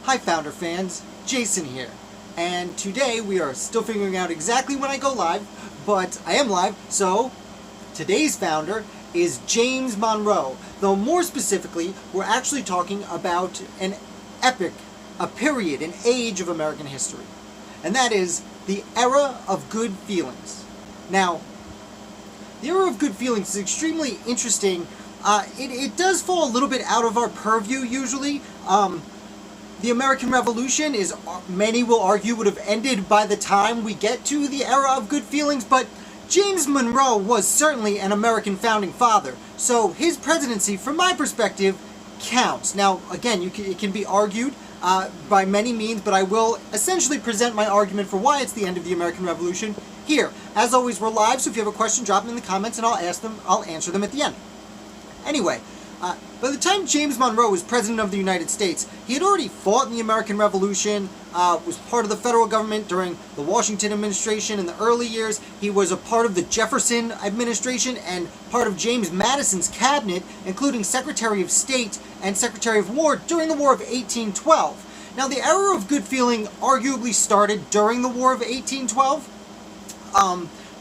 Hi Founder fans, Jason here, and today we are still figuring out exactly when I go live, but I am live, so today's founder is James Monroe, though more specifically we're actually talking about an epic, a period, an age of American history, and that is the era of good feelings. Now, the era of good feelings is extremely interesting. It does fall a little bit out of our purview usually. The American Revolution is, many will argue, would have ended by the time we get to the era of good feelings, but James Monroe was certainly an American founding father, so his presidency, from my perspective, counts. Now, again, it can be argued by many means, but I will essentially present my argument for why it's the end of the American Revolution here. As always, we're live, so if you have a question, drop them in the comments and I'll answer them at the end. Anyway, by the time James Monroe was President of the United States, he had already fought in the American Revolution, was part of the federal government during the Washington administration in the early years. He was a part of the Jefferson administration and part of James Madison's cabinet, including Secretary of State and Secretary of War during the War of 1812. Now, the era of good feeling arguably started during the War of 1812.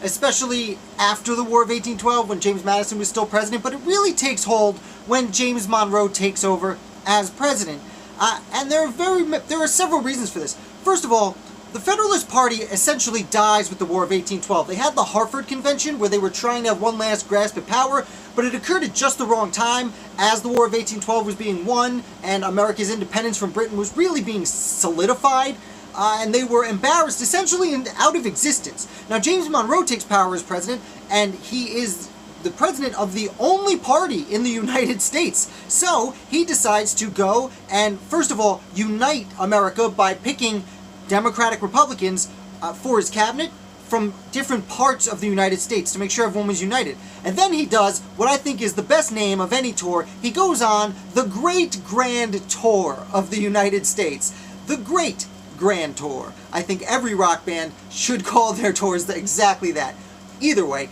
Especially after the War of 1812 when James Madison was still president, but it really takes hold when James Monroe takes over as president. And there are several reasons for this. First of all, the Federalist Party essentially dies with the War of 1812. They had the Hartford Convention where they were trying to have one last grasp at power, but it occurred at just the wrong time as the War of 1812 was being won and America's independence from Britain was really being solidified. And they were embarrassed, essentially out of existence. Now, James Monroe takes power as president, and he is the president of the only party in the United States. So, he decides to go and, first of all, unite America by picking Democratic Republicans for his cabinet from different parts of the United States to make sure everyone was united. And then he does what I think is the best name of any tour. He goes on the Great Grand Tour of the United States. The Great Grand Tour. I think every rock band should call their tours exactly that. Either way,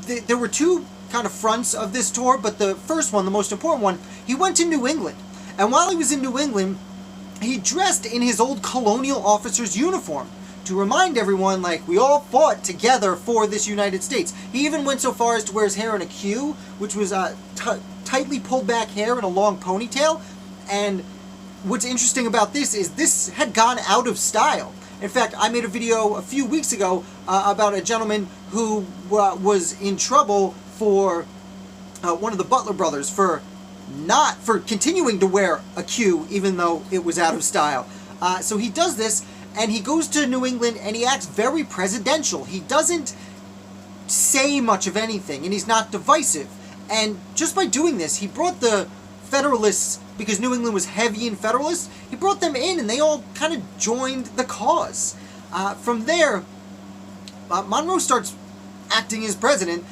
there were two kind of fronts of this tour, but the first one, the most important one, he went to New England. And while he was in New England, he dressed in his old colonial officer's uniform to remind everyone, like, we all fought together for this United States. He even went so far as to wear his hair in a queue, which was tightly pulled back hair in a long ponytail. And what's interesting about this is this had gone out of style. In fact, I made a video a few weeks ago about a gentleman who was in trouble for one of the Butler brothers for continuing to wear a queue even though it was out of style. So he does this, and he goes to New England and he acts very presidential. He doesn't say much of anything, and he's not divisive. And just by doing this, he brought the Federalists, because New England was heavy in Federalists, he brought them in and they all kind of joined the cause. From there, Monroe starts acting as president.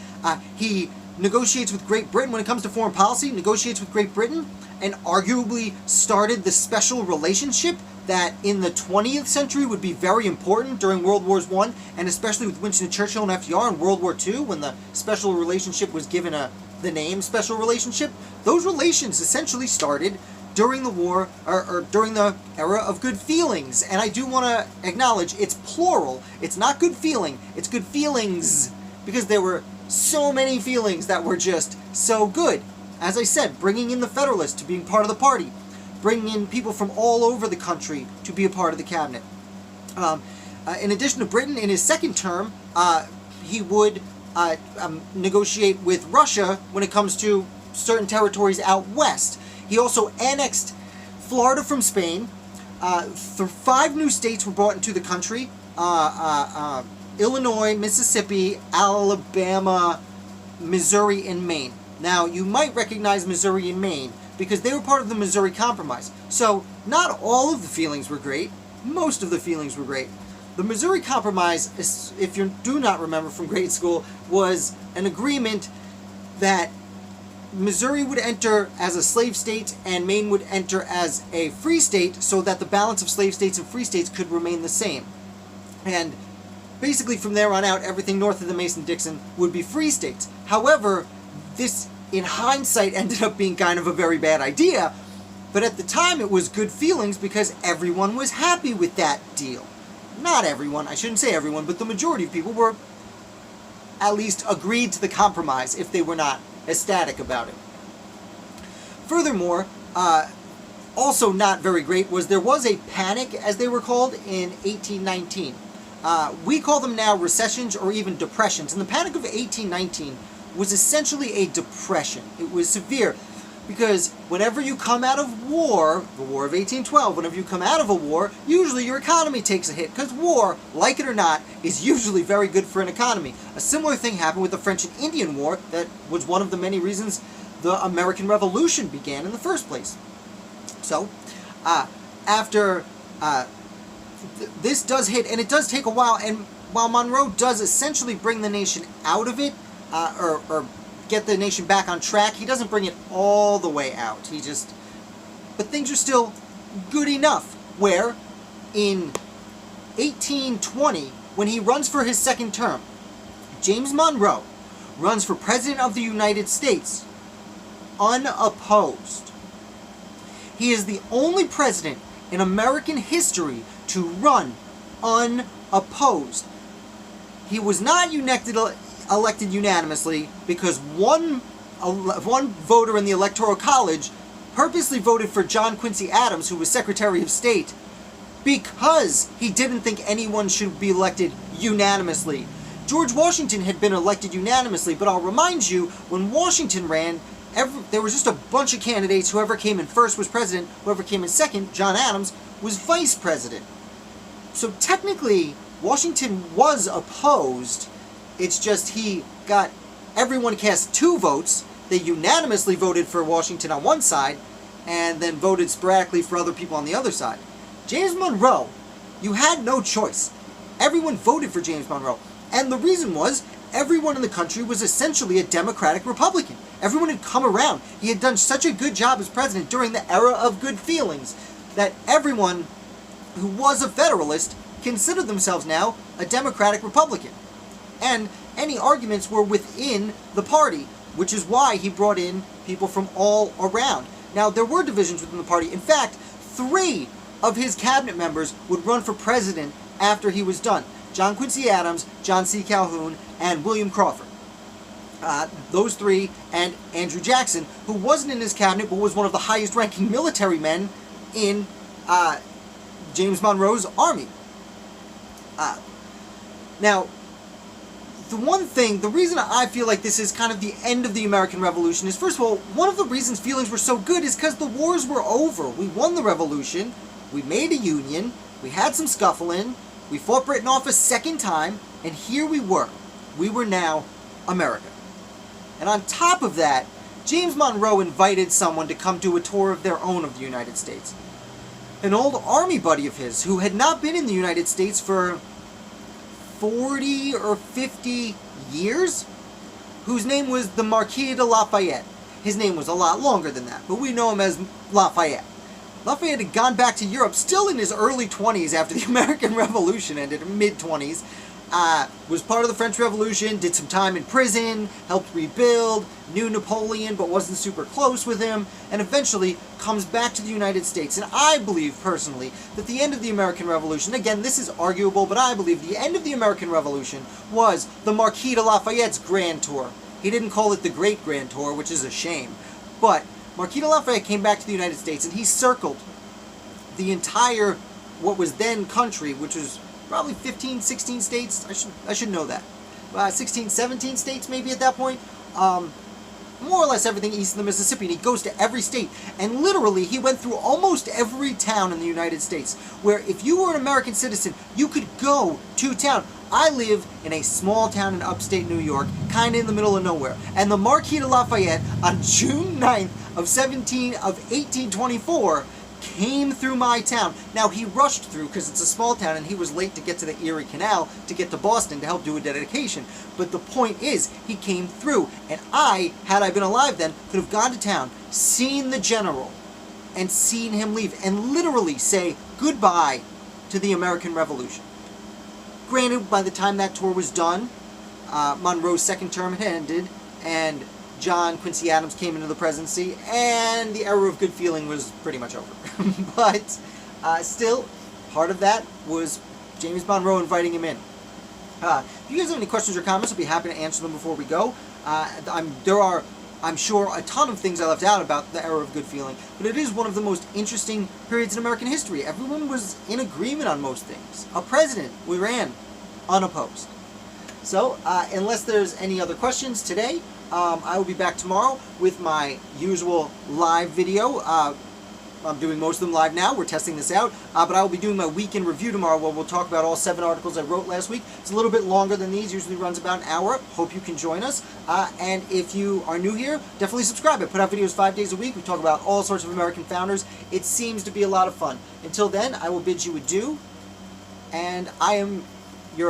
He negotiates with Great Britain when it comes to foreign policy, negotiates with Great Britain, and arguably started the special relationship that in the 20th century would be very important during World War I, and especially with Winston Churchill and FDR in World War II, when the special relationship was given the name special relationship. Those relations essentially started during the war, or during the era of good feelings. And I do want to acknowledge it's plural. It's not good feeling, it's good feelings, because there were so many feelings that were just so good. As I said, bringing in the Federalists to being part of the party, bringing in people from all over the country to be a part of the cabinet. In addition to Britain, in his second term, he would negotiate with Russia when it comes to certain territories out west. He also annexed Florida from Spain. 5 new states were brought into the country. Illinois, Mississippi, Alabama, Missouri, and Maine. Now, you might recognize Missouri and Maine because they were part of the Missouri Compromise. So, not all of the feelings were great. Most of the feelings were great. The Missouri Compromise, if you do not remember from grade school, was an agreement that Missouri would enter as a slave state and Maine would enter as a free state so that the balance of slave states and free states could remain the same. And basically from there on out, everything north of the Mason-Dixon would be free states. However, this, in hindsight, ended up being kind of a very bad idea But at the time, it was good feelings because everyone was happy with that deal. Not everyone, I shouldn't say everyone, but the majority of people were at least agreed to the compromise if they were not ecstatic about it. Furthermore, also not very great was there was a panic, as they were called, in 1819. We call them now recessions or even depressions. And the Panic of 1819 was essentially a depression. It was severe because whenever you come out of war, the War of 1812, whenever you come out of a war, usually your economy takes a hit because war, like it or not, is usually very good for an economy. A similar thing happened with the French and Indian War. That was one of the many reasons the American Revolution began in the first place. So, after this does hit, and it does take a while, and while Monroe does essentially bring the nation out of it, or get the nation back on track, he doesn't bring it all the way out. But things are still good enough, where in 1820, when he runs for his second term, James Monroe runs for President of the United States, unopposed. He is the only president in American history to run unopposed. He was not elected unanimously because one voter in the Electoral College purposely voted for John Quincy Adams, who was Secretary of State, because he didn't think anyone should be elected unanimously. George Washington had been elected unanimously, but I'll remind you, when Washington ran, there was just a bunch of candidates. Whoever came in first was president. Whoever came in second, John Adams, was vice president. So technically, Washington was opposed. It's just everyone cast 2 votes. They unanimously voted for Washington on one side, and then voted sporadically for other people on the other side. James Monroe, you had no choice. Everyone voted for James Monroe. And the reason was, everyone in the country was essentially a Democratic Republican. Everyone had come around. He had done such a good job as president during the era of good feelings that everyone who was a Federalist considered themselves now a Democratic Republican. And any arguments were within the party, which is why he brought in people from all around. Now, there were divisions within the party. In fact, 3 of his cabinet members would run for president after he was done. John Quincy Adams, John C. Calhoun, and William Crawford. Those 3, and Andrew Jackson, who wasn't in his cabinet but was one of the highest ranking military men in James Monroe's army. Now, the reason I feel like this is kind of the end of the American Revolution is, first of all, one of the reasons feelings were so good is because the wars were over. We won the revolution, we made a union, we had some scuffling, we fought Britain off a second time, and here we were. We were now America. And on top of that, James Monroe invited someone to come do a tour of their own of the United States. An old army buddy of his who had not been in the United States for 40 or 50 years, whose name was the Marquis de Lafayette. His name was a lot longer than that, but we know him as Lafayette. Lafayette had gone back to Europe, still in his early 20s after the American Revolution ended, mid-20s, was part of the French Revolution, did some time in prison, helped rebuild, knew Napoleon but wasn't super close with him, and eventually comes back to the United States. And I believe, personally, that the end of the American Revolution, again, this is arguable, but I believe the end of the American Revolution was the Marquis de Lafayette's Grand Tour. He didn't call it the Great Grand Tour, which is a shame. But Marquis de Lafayette came back to the United States, and he circled the entire, what was then country, which was probably 15, 16 states. I should know that. 16, 17 states maybe at that point. More or less everything east of the Mississippi, and he goes to every state. And literally, he went through almost every town in the United States, where if you were an American citizen, you could go to town. I live in a small town in upstate New York, kind of in the middle of nowhere. And the Marquis de Lafayette, on June 9th of 1824, came through my town. Now, he rushed through because it's a small town and he was late to get to the Erie Canal to get to Boston to help do a dedication. But the point is, he came through, and had I been alive then, could have gone to town, seen the general, and seen him leave, and literally say goodbye to the American Revolution. Granted, by the time that tour was done, Monroe's second term had ended, and John Quincy Adams came into the presidency, and the era of good feeling was pretty much over. But still, part of that was James Monroe inviting him in. If you guys have any questions or comments, I'll be happy to answer them before we go. There are, I'm sure, a ton of things I left out about the era of good feeling, but it is one of the most interesting periods in American history. Everyone was in agreement on most things. A president, we ran unopposed. So, unless there's any other questions today, I will be back tomorrow with my usual live video. I'm doing most of them live now. We're testing this out. But I will be doing my weekend review tomorrow where we'll talk about all 7 articles I wrote last week. It's a little bit longer than these. Usually runs about an hour. Hope you can join us. And if you are new here, definitely subscribe. I put out videos 5 days a week. We talk about all sorts of American founders. It seems to be a lot of fun. Until then, I will bid you adieu. And I am